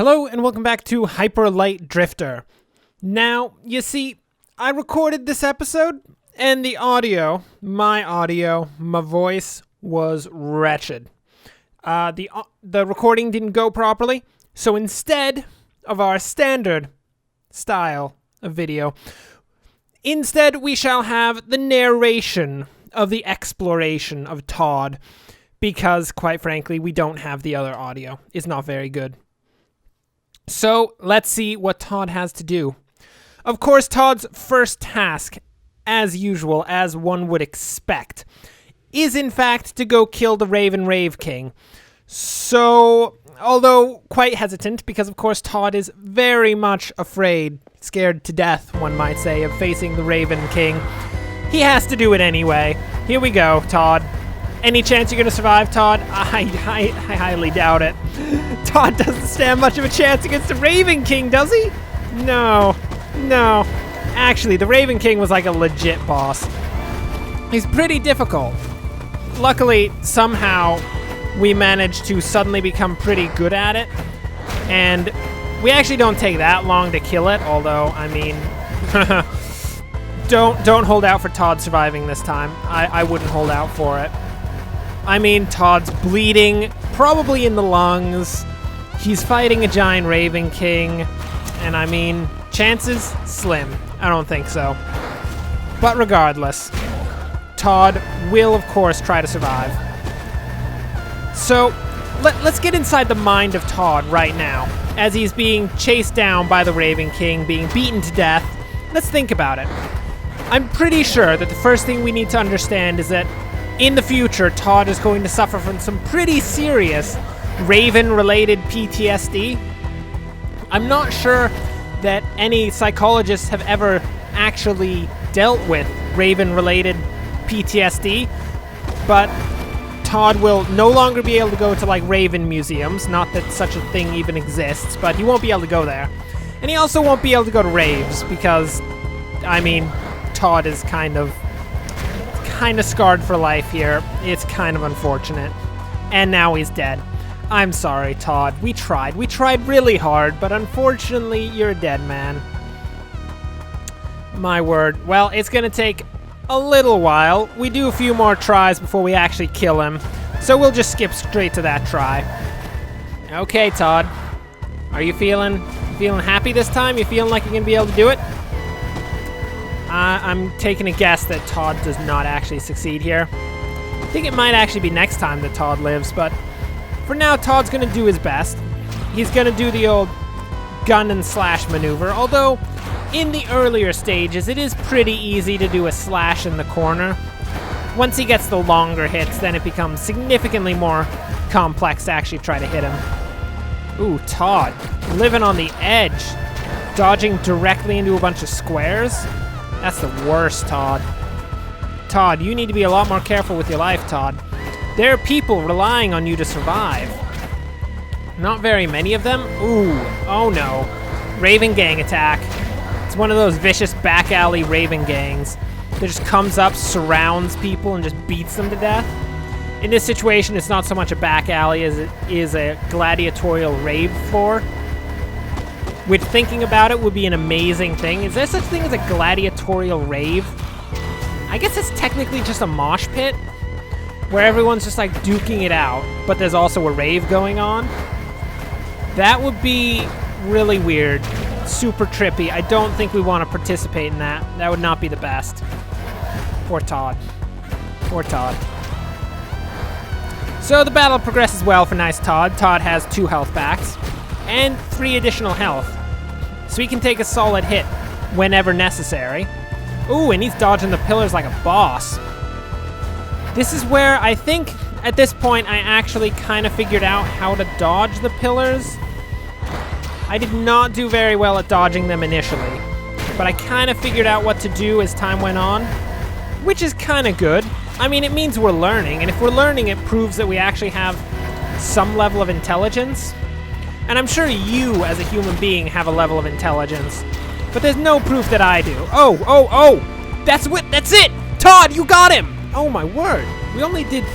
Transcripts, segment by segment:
Hello and welcome back to Hyper Light Drifter. Now, you see, I recorded this episode and the audio, my voice was wretched. The recording didn't go properly, so instead of our standard style of video, instead we shall have the narration of the exploration of Todd, because quite frankly, we don't have the other audio. It's not very good. So let's see what Todd has to do. Of course, Todd's first task, as usual, as one would expect, is in fact to go kill the Raven Rave King. So, although quite hesitant, because of course Todd is very much afraid, scared to death, one might say, of facing the Raven King, he has to do it anyway. Here we go, Todd. Any chance you're going to survive, Todd? I highly doubt it. Todd doesn't stand much of a chance against the Raven King, does he? No. Actually, the Raven King was like a legit boss. He's pretty difficult. Luckily, somehow, we managed to suddenly become pretty good at it. And we actually don't take that long to kill it, although, I mean... don't hold out for Todd surviving this time. I wouldn't hold out for it. I mean, Todd's bleeding, probably in the lungs. He's fighting a giant Raven King. And I mean, chances? Slim. I don't think so. But regardless, Todd will, of course, try to survive. So, let's get inside the mind of Todd right now, as he's being chased down by the Raven King, being beaten to death. Let's think about it. I'm pretty sure that the first thing we need to understand is that in the future, Todd is going to suffer from some pretty serious Raven-related PTSD. I'm not sure that any psychologists have ever actually dealt with Raven-related PTSD, but Todd will no longer be able to go to, like, Raven museums. Not that such a thing even exists, but he won't be able to go there. And he also won't be able to go to raves, because, I mean, Todd is kind of scarred for life here. It's kind of unfortunate. And now he's dead. I'm sorry, Todd. We tried really hard, but unfortunately, you're a dead man. My word. Well, it's gonna take a little while. We do a few more tries before we actually kill him, so we'll just skip straight to that try. Okay, Todd. Are you feeling happy this time? You feeling like you're gonna be able to do it? I'm taking a guess that Todd does not actually succeed here. I think it might actually be next time that Todd lives, but for now, Todd's going to do his best. He's going to do the old gun and slash maneuver, although in the earlier stages, it is pretty easy to do a slash in the corner. Once he gets the longer hits, then it becomes significantly more complex to actually try to hit him. Ooh, Todd, living on the edge, dodging directly into a bunch of squares. That's the worst, Todd. Todd, you need to be a lot more careful with your life, Todd. There are people relying on you to survive. Not very many of them. Ooh, oh no. Raven Gang attack. It's one of those vicious back alley Raven Gangs that just comes up, surrounds people, and just beats them to death. In this situation, it's not so much a back alley as it is a gladiatorial rave floor, which, thinking about it, would be an amazing thing. Is there such thing as a gladiatorial rave? I guess it's technically just a mosh pit, where everyone's just like duking it out, but there's also a rave going on. That would be really weird. Super trippy. I don't think we want to participate in that. That would not be the best. Poor Todd. Poor Todd. So the battle progresses well for nice Todd. Todd has 2 health backs and 3 additional health, so he can take a solid hit whenever necessary. Ooh, and he's dodging the pillars like a boss. This is where I think, at this point, I actually kind of figured out how to dodge the pillars. I did not do very well at dodging them initially, but I kind of figured out what to do as time went on, which is kind of good. I mean, it means we're learning, and if we're learning, it proves that we actually have some level of intelligence. And I'm sure you, as a human being, have a level of intelligence. But there's no proof that I do. Oh! That's it! Todd, you got him! Oh my word. We only did...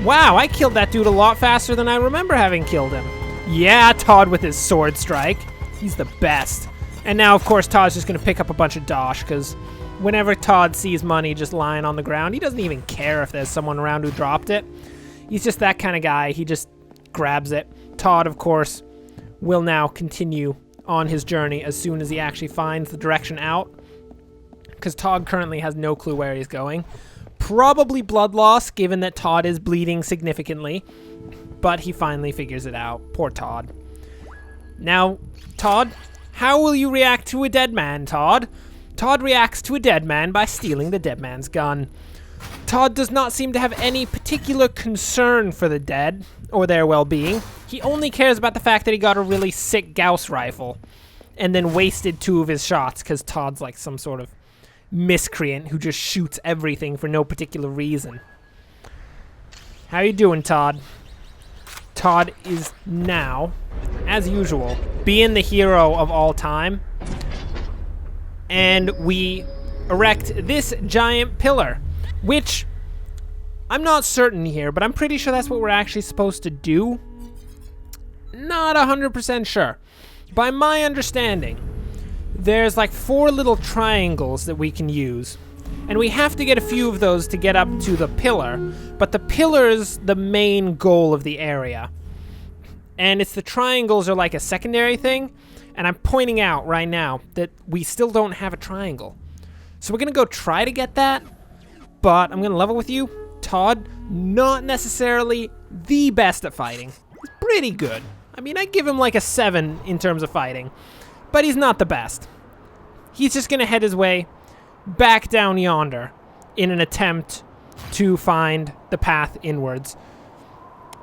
Wow, I killed that dude a lot faster than I remember having killed him. Yeah, Todd with his sword strike. He's the best. And now, of course, Todd's just going to pick up a bunch of dosh, because whenever Todd sees money just lying on the ground, he doesn't even care if there's someone around who dropped it. He's just that kind of guy. He just grabs it. Todd, of course, will now continue on his journey as soon as he actually finds the direction out, because Todd currently has no clue where he's going. Probably blood loss, given that Todd is bleeding significantly, but he finally figures it out. Poor Todd. Now, Todd, how will you react to a dead man, Todd? Todd reacts to a dead man by stealing the dead man's gun. Todd does not seem to have any particular concern for the dead or their well-being. He only cares about the fact that he got a really sick Gauss rifle and then wasted 2 of his shots because Todd's like some sort of miscreant who just shoots everything for no particular reason. How you doing, Todd? Todd is now, as usual, being the hero of all time. And we erect this giant pillar, which I'm not certain here, but I'm pretty sure that's what we're actually supposed to do. Not 100% sure. By my understanding, there's like 4 little triangles that we can use. And we have to get a few of those to get up to the pillar. But the pillar's the main goal of the area. And it's the triangles are like a secondary thing. And I'm pointing out right now that we still don't have a triangle. So we're going to go try to get that. But I'm going to level with you. Todd, not necessarily the best at fighting. He's pretty good. I mean, I give him like a 7 in terms of fighting. But he's not the best. He's just going to head his way back down yonder in an attempt to find the path inwards.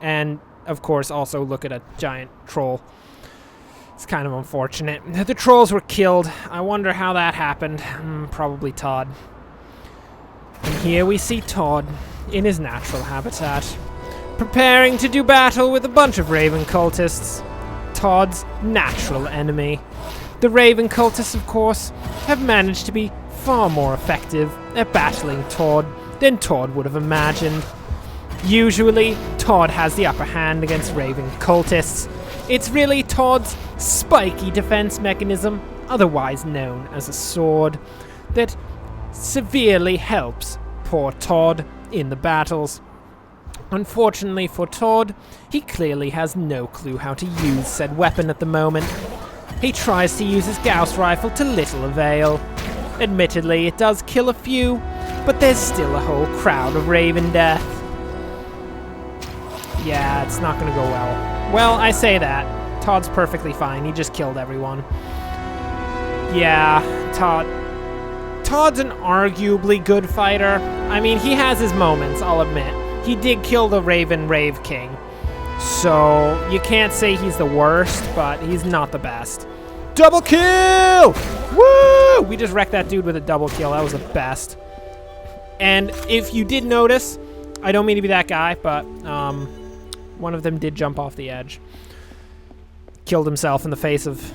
And, of course, also look at a giant troll. It's kind of unfortunate. The trolls were killed. I wonder how that happened. Probably Todd. And here we see Todd in his natural habitat, preparing to do battle with a bunch of Raven cultists. Todd's natural enemy. The Raven cultists, of course, have managed to be far more effective at battling Todd than Todd would have imagined. Usually, Todd has the upper hand against Raven cultists. It's really Todd's spiky defense mechanism, otherwise known as a sword, that severely helps poor Todd in the battles. Unfortunately for Todd, he clearly has no clue how to use said weapon at the moment. He tries to use his Gauss rifle to little avail. Admittedly, it does kill a few, but there's still a whole crowd of Raven death. Yeah, it's not gonna go well. Well, I say that. Todd's perfectly fine. He just killed everyone. Yeah, Todd's an arguably good fighter. I mean, he has his moments, I'll admit. He did kill the Raven Rave King. So, you can't say he's the worst, but he's not the best. Double kill! Woo! We just wrecked that dude with a double kill. That was the best. And if you did notice, I don't mean to be that guy, but one of them did jump off the edge. Killed himself in the face of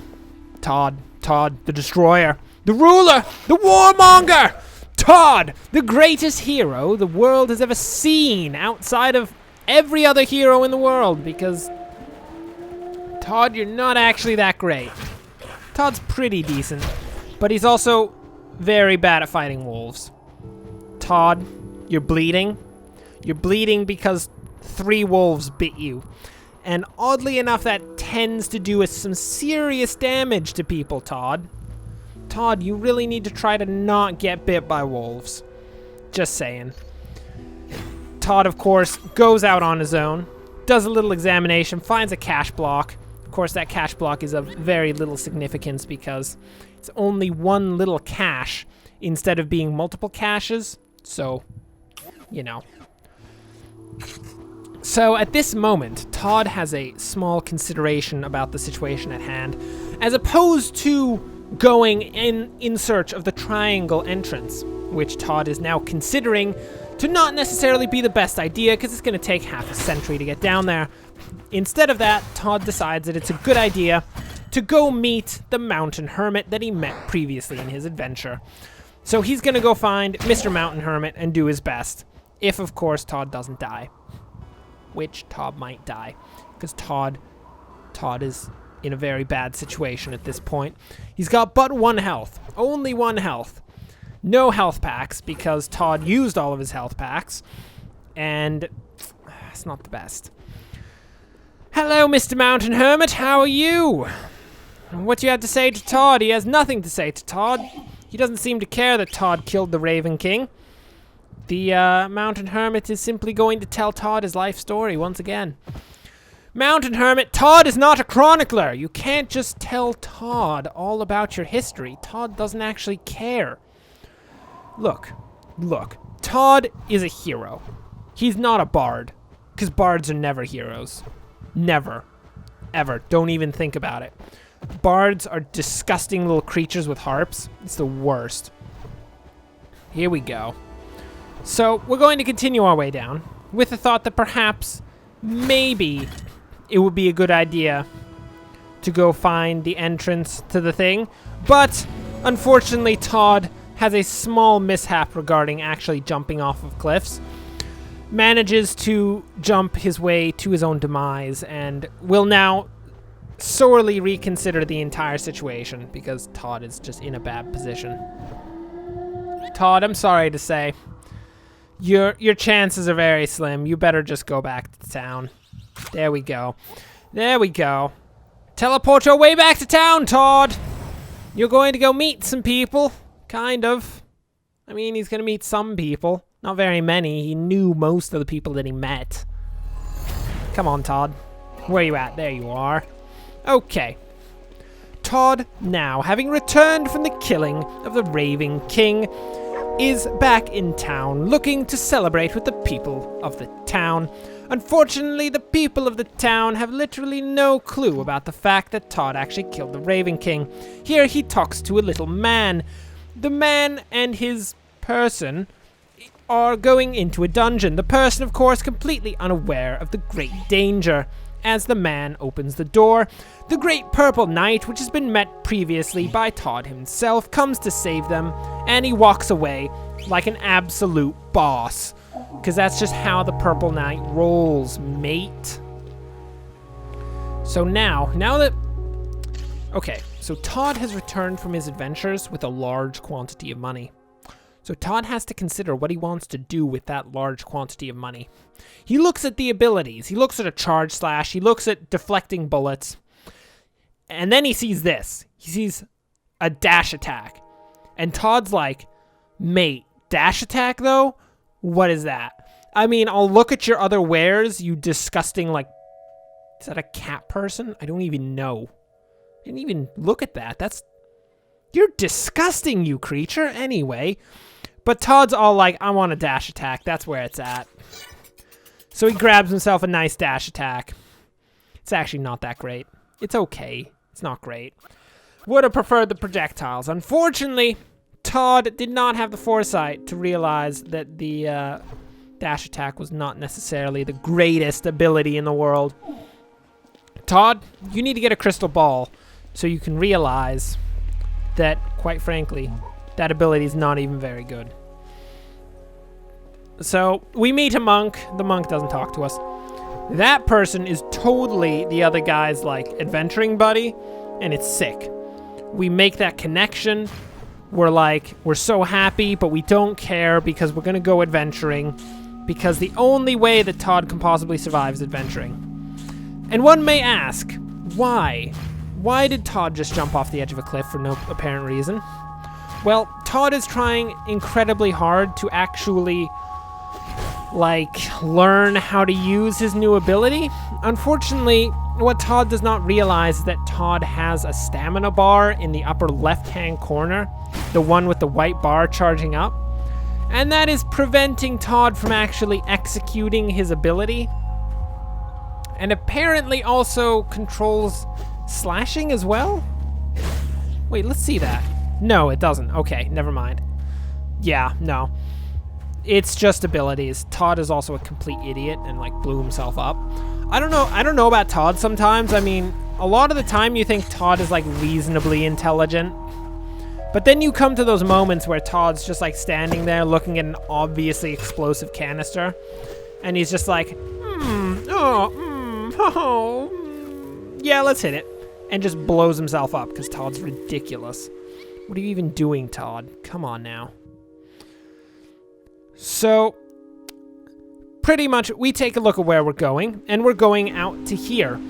Todd. Todd, the destroyer. The ruler! The warmonger! Todd, the greatest hero the world has ever seen outside of every other hero in the world, because Todd, you're not actually that great. Todd's pretty decent, but he's also very bad at fighting wolves. Todd, you're bleeding. You're bleeding because 3 wolves bit you. And oddly enough, that tends to do some serious damage to people, Todd. Todd, you really need to try to not get bit by wolves. Just saying. Todd, of course, goes out on his own, does a little examination, finds a cash block. Of course, that cash block is of very little significance because it's only one little cache instead of being multiple caches. So, you know. So at this moment, Todd has a small consideration about the situation at hand, as opposed to going in search of the triangle entrance, which Todd is now considering to not necessarily be the best idea because it's going to take half a century to get down there. Instead of that, Todd decides that it's a good idea to go meet the mountain hermit that he met previously in his adventure. So he's going to go find Mr. Mountain Hermit and do his best, if of course Todd doesn't die. Which Todd might die, because Todd Todd is in a very bad situation at this point. He's got but 1 health. Only 1 health. No health packs because Todd used all of his health packs. And it's not the best. Hello, Mr. Mountain Hermit. How are you? What do you have to say to Todd? He has nothing to say to Todd. He doesn't seem to care that Todd killed the Raven King. The Mountain Hermit is simply going to tell Todd his life story once again. Mountain Hermit, Todd is not a chronicler. You can't just tell Todd all about your history. Todd doesn't actually care. Look. Todd is a hero. He's not a bard. Because bards are never heroes. Never. Ever. Don't even think about it. Bards are disgusting little creatures with harps. It's the worst. Here we go. So, we're going to continue our way down with the thought that perhaps, maybe, it would be a good idea to go find the entrance to the thing. But, unfortunately, Todd has a small mishap regarding actually jumping off of cliffs. Manages to jump his way to his own demise and will now sorely reconsider the entire situation because Todd is just in a bad position. Todd, I'm sorry to say, your chances are very slim. You better just go back to town. There we go. There we go. Teleport your way back to town, Todd. You're going to go meet some people. Kind of. I mean, he's going to meet some people. Not very many. He knew most of the people that he met. Come on, Todd. Where you at? There you are. Okay. Todd, now, having returned from the killing of the Raven King, is back in town, looking to celebrate with the people of the town. Unfortunately, the people of the town have literally no clue about the fact that Todd actually killed the Raven King. Here he talks to a little man. The man and his person are going into a dungeon. The person, of course, completely unaware of the great danger. As the man opens the door, the Great Purple Knight, which has been met previously by Todd himself, comes to save them, and he walks away like an absolute boss. Because that's just how the Purple Knight rolls, mate. So now that... Okay, so Todd has returned from his adventures with a large quantity of money. So Todd has to consider what he wants to do with that large quantity of money. He looks at the abilities. He looks at a charge slash. He looks at deflecting bullets. And then he sees this. He sees a dash attack. And Todd's like, mate, dash attack though? What is that? I mean, I'll look at your other wares, you disgusting, like, is that a cat person? I don't even know. I didn't even look at that. You're disgusting, you creature. Anyway. But Todd's all like, I want a dash attack. That's where it's at. So he grabs himself a nice dash attack. It's actually not that great. It's okay. It's not great. Would have preferred the projectiles. Unfortunately, Todd did not have the foresight to realize that the dash attack was not necessarily the greatest ability in the world. Todd, you need to get a crystal ball so you can realize that, quite frankly, that ability is not even very good. So, we meet a monk. The monk doesn't talk to us. That person is totally the other guy's, like, adventuring buddy, and it's sick. We make that connection. We're so happy, but we don't care because we're going to go adventuring because the only way that Todd can possibly survive is adventuring. And one may ask, why? Why did Todd just jump off the edge of a cliff for no apparent reason? Well, Todd is trying incredibly hard to actually, learn how to use his new ability. Unfortunately, what Todd does not realize is that Todd has a stamina bar in the upper left-hand corner, the one with the white bar charging up, and that is preventing Todd from actually executing his ability, and apparently also controls slashing as well? Wait, let's see that. No, it doesn't. Okay, never mind. Yeah, no. It's just abilities. Todd is also a complete idiot and blew himself up. I don't know about Todd sometimes. I mean, a lot of the time you think Todd is reasonably intelligent. But then you come to those moments where Todd's just standing there looking at an obviously explosive canister. And he's just Yeah, let's hit it. And just blows himself up, because Todd's ridiculous. What are you even doing, Todd? Come on now. So, pretty much, we take a look at where we're going, and we're going out to here.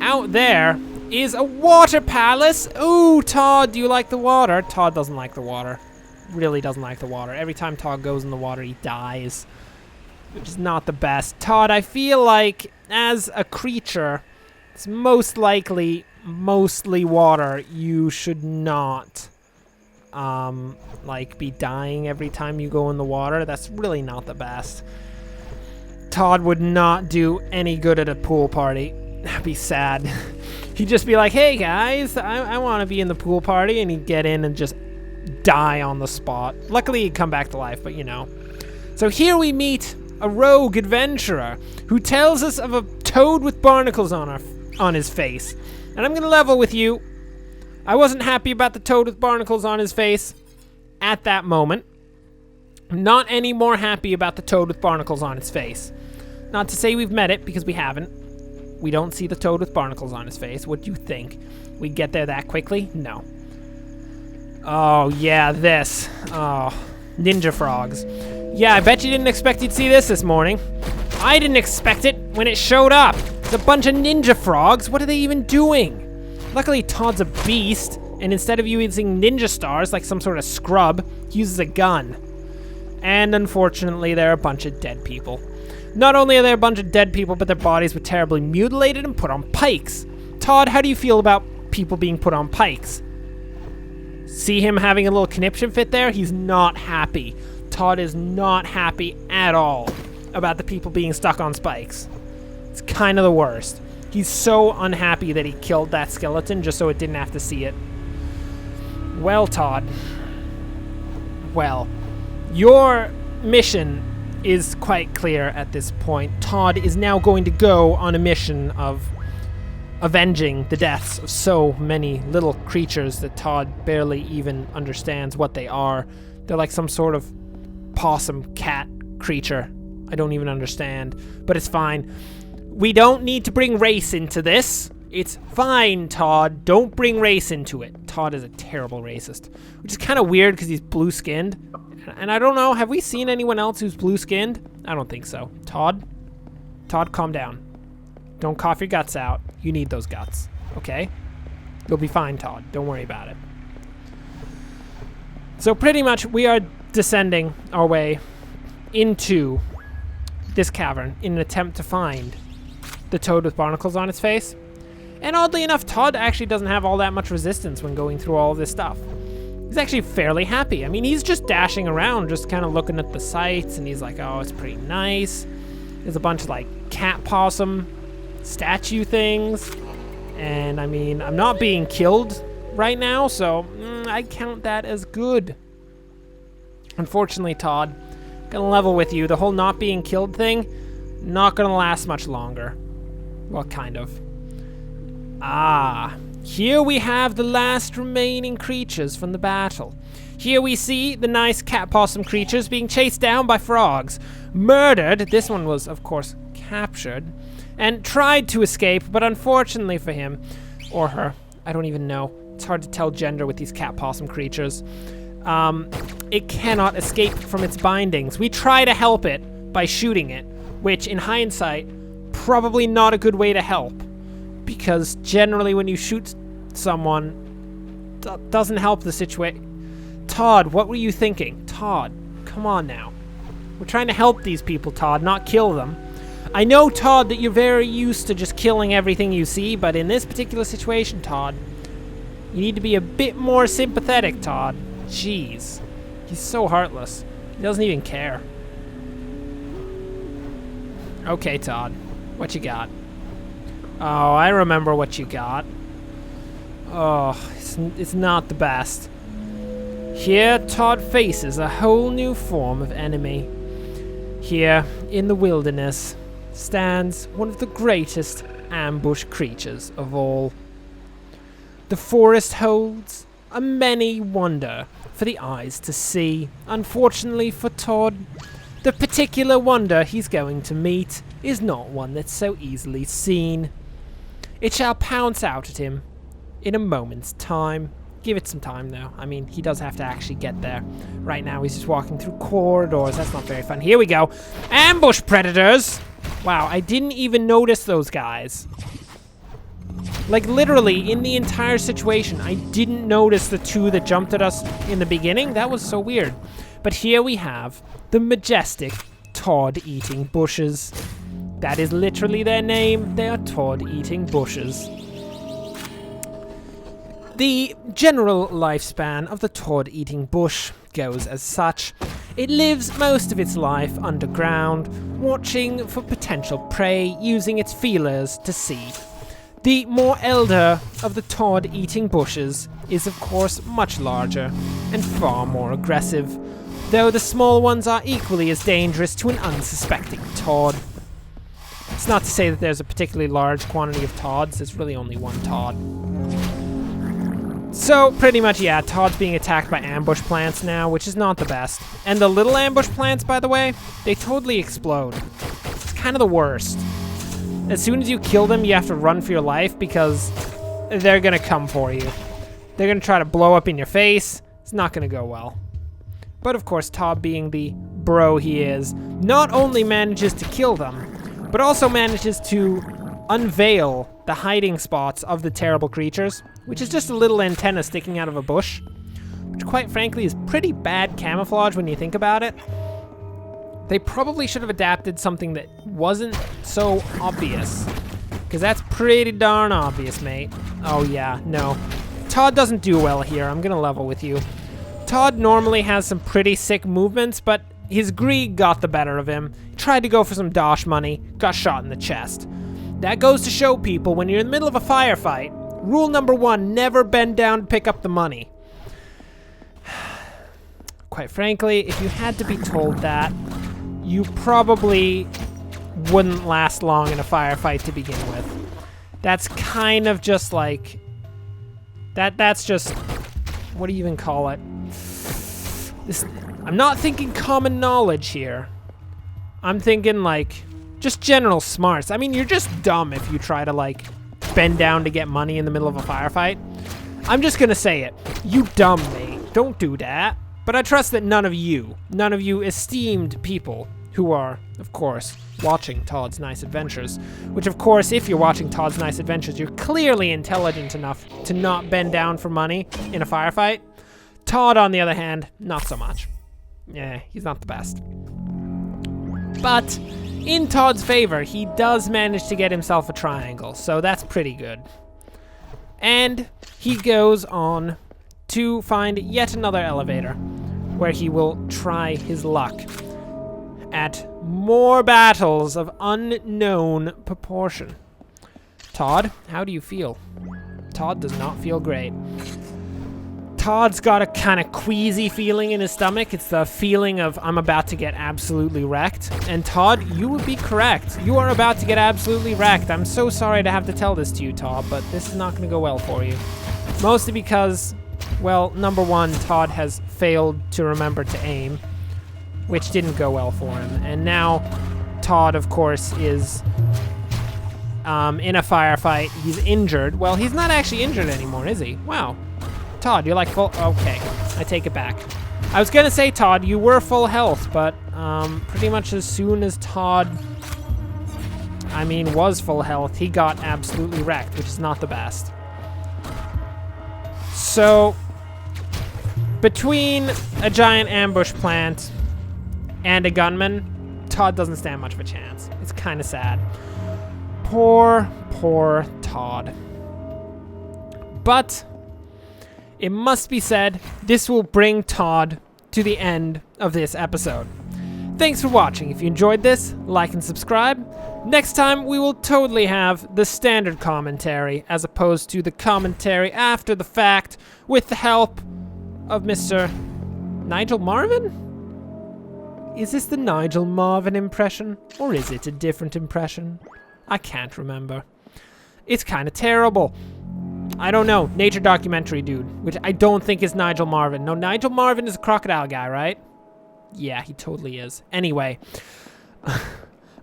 Out there is a water palace. Ooh, Todd, do you like the water? Todd doesn't like the water. Really doesn't like the water. Every time Todd goes in the water, he dies, which is not the best. Todd, I feel like, as a creature, it's most likely mostly water. You should not, like, be dying every time you go in the water. That's really not the best. Todd would not do any good at a pool party. That'd be sad. He'd just be like, hey guys, I want to be in the pool party, and he'd get in and just die on the spot. Luckily he'd come back to life, but you know. So here we meet a rogue adventurer who tells us of a toad with barnacles on his face. And I'm gonna level with you. I wasn't happy about the toad with barnacles on his face at that moment. I'm not any more happy about the toad with barnacles on its face. Not to say we've met it, because we haven't. We don't see the toad with barnacles on his face. What do you think? We get there that quickly? No. Oh, yeah, this. Oh, ninja frogs. Yeah, I bet you didn't expect you'd see this morning. I didn't expect it when it showed up. It's a bunch of ninja frogs. What are they even doing? Luckily, Todd's a beast, and instead of using ninja stars like some sort of scrub, he uses a gun. And unfortunately, they're a bunch of dead people. Not only are there a bunch of dead people, but their bodies were terribly mutilated and put on pikes. Todd, how do you feel about people being put on pikes? See him having a little conniption fit there? He's not happy. Todd is not happy at all about the people being stuck on spikes. It's kind of the worst. He's so unhappy that he killed that skeleton just so it didn't have to see it. Well, Todd. Well, your mission is quite clear at this point. Todd is now going to go on a mission of avenging the deaths of so many little creatures that Todd barely even understands what they are. They're like some sort of possum cat creature. I don't even understand, but it's fine. We don't need to bring race into this. It's fine, Todd. Don't bring race into it. Todd is a terrible racist, which is kind of weird because he's blue-skinned. And I don't know, have we seen anyone else who's blue-skinned? I don't think so. Todd, calm down. Don't cough your guts out. You need those guts, okay? You'll be fine, Todd. Don't worry about it. So pretty much we are descending our way into this cavern in an attempt to find the toad with barnacles on its face. And oddly enough, Todd actually doesn't have all that much resistance when going through all of this stuff. He's actually fairly happy. I mean, he's just dashing around, just kind of looking at the sights, and he's like, oh, it's pretty nice. There's a bunch of, like, cat possum statue things. And, I mean, I'm not being killed right now, so I count that as good. Unfortunately, Todd, gonna level with you. The whole not being killed thing, not gonna last much longer. Well, kind of. Ah, here we have the last remaining creatures from the battle. Here we see the nice cat possum creatures being chased down by frogs, murdered. This one was, of course, captured, and tried to escape, but unfortunately for him, or her, I don't even know. It's hard to tell gender with these cat possum creatures. It cannot escape from its bindings. We try to help it by shooting it, which in hindsight, probably not a good way to help. Because generally when you shoot someone, that doesn't help the situation. Todd, what were you thinking? Todd, come on now. We're trying to help these people, Todd, not kill them. I know, Todd, that you're very used to just killing everything you see, but in this particular situation, Todd, you need to be a bit more sympathetic, Todd. Jeez. He's so heartless. He doesn't even care. Okay, Todd. What you got? Oh, I remember what you got. Oh, it's not the best. Here, Todd faces a whole new form of enemy. Here, in the wilderness, stands one of the greatest ambush creatures of all. The forest holds a many wonder for the eyes to see. Unfortunately for Todd, the particular wonder he's going to meet is not one that's so easily seen. It shall pounce out at him in a moment's time. Give it some time, though. I mean, he does have to actually get there. Right now, he's just walking through corridors. That's not very fun. Here we go. Ambush predators! Wow, I didn't even notice those guys. Like, literally, in the entire situation, I didn't notice the two that jumped at us in the beginning. That was so weird. But here we have the majestic Todd-eating bushes. That is literally their name. They are Todd-eating bushes. The general lifespan of the Todd-eating bush goes as such. It lives most of its life underground, watching for potential prey, using its feelers to see. The more elder of the Todd-eating bushes is of course much larger and far more aggressive, though the small ones are equally as dangerous to an unsuspecting Todd. It's not to say that there's a particularly large quantity of Todds, there's really only one Todd. So, pretty much, yeah, Todd's being attacked by ambush plants now, which is not the best. And the little ambush plants, by the way, they totally explode. It's kind of the worst. As soon as you kill them, you have to run for your life because they're gonna come for you. They're gonna try to blow up in your face. It's not gonna go well. But of course, Todd, being the bro he is, not only manages to kill them, but also manages to unveil the hiding spots of the terrible creatures, which is just a little antenna sticking out of a bush, which quite frankly is pretty bad camouflage when you think about it. They probably should have adapted something that wasn't so obvious, because that's pretty darn obvious, mate. Oh yeah, no. Todd doesn't do well here, I'm gonna level with you. Todd normally has some pretty sick movements, but his greed got the better of him. He tried to go for some dosh money, got shot in the chest. That goes to show people, when you're in the middle of a firefight, rule number 1, never bend down to pick up the money. Quite frankly, if you had to be told that, you probably wouldn't last long in a firefight to begin with. That's kind of just like... That's just... What do you even call it? I'm not thinking common knowledge here. I'm thinking, like, just general smarts. I mean, you're just dumb if you try to, like, bend down to get money in the middle of a firefight. I'm just gonna say it. You dumb, mate. Don't do that. But I trust that none of you esteemed people who are, of course, watching Todd's Nice Adventures, which, of course, if you're watching Todd's Nice Adventures, you're clearly intelligent enough to not bend down for money in a firefight. Todd, on the other hand, not so much. Yeah, he's not the best. But in Todd's favor, he does manage to get himself a triangle, so that's pretty good. And he goes on to find yet another elevator, where he will try his luck at more battles of unknown proportion. Todd, how do you feel? Todd does not feel great. Todd's got a kind of queasy feeling in his stomach. It's the feeling of, I'm about to get absolutely wrecked. And Todd, you would be correct. You are about to get absolutely wrecked. I'm so sorry to have to tell this to you, Todd, but this is not going to go well for you. Mostly because, well, number 1, Todd has failed to remember to aim, which didn't go well for him. And now Todd, of course, is in a firefight. He's injured. Well, he's not actually injured anymore, is he? Wow. Todd, you're like full... Okay, I take it back. I was gonna say, Todd, you were full health, but pretty much as soon as Todd, was full health, he got absolutely wrecked, which is not the best. So, between a giant ambush plant and a gunman, Todd doesn't stand much of a chance. It's kind of sad. Poor, poor Todd. But it must be said, this will bring Todd to the end of this episode. Thanks for watching. If you enjoyed this, like and subscribe. Next time, we will totally have the standard commentary as opposed to the commentary after the fact with the help of Mr. Nigel Marvin? Is this the Nigel Marvin impression, or is it a different impression? I can't remember. It's kind of terrible. I don't know, nature documentary dude, which I don't think is Nigel Marvin. No, Nigel Marvin is a crocodile guy, right? Yeah, he totally is. Anyway,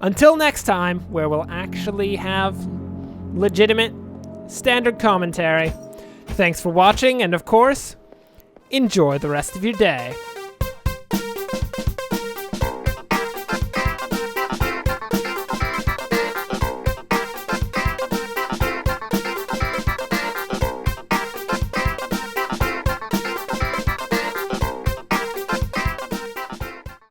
until next time, where we'll actually have legitimate standard commentary. Thanks for watching, and of course, enjoy the rest of your day.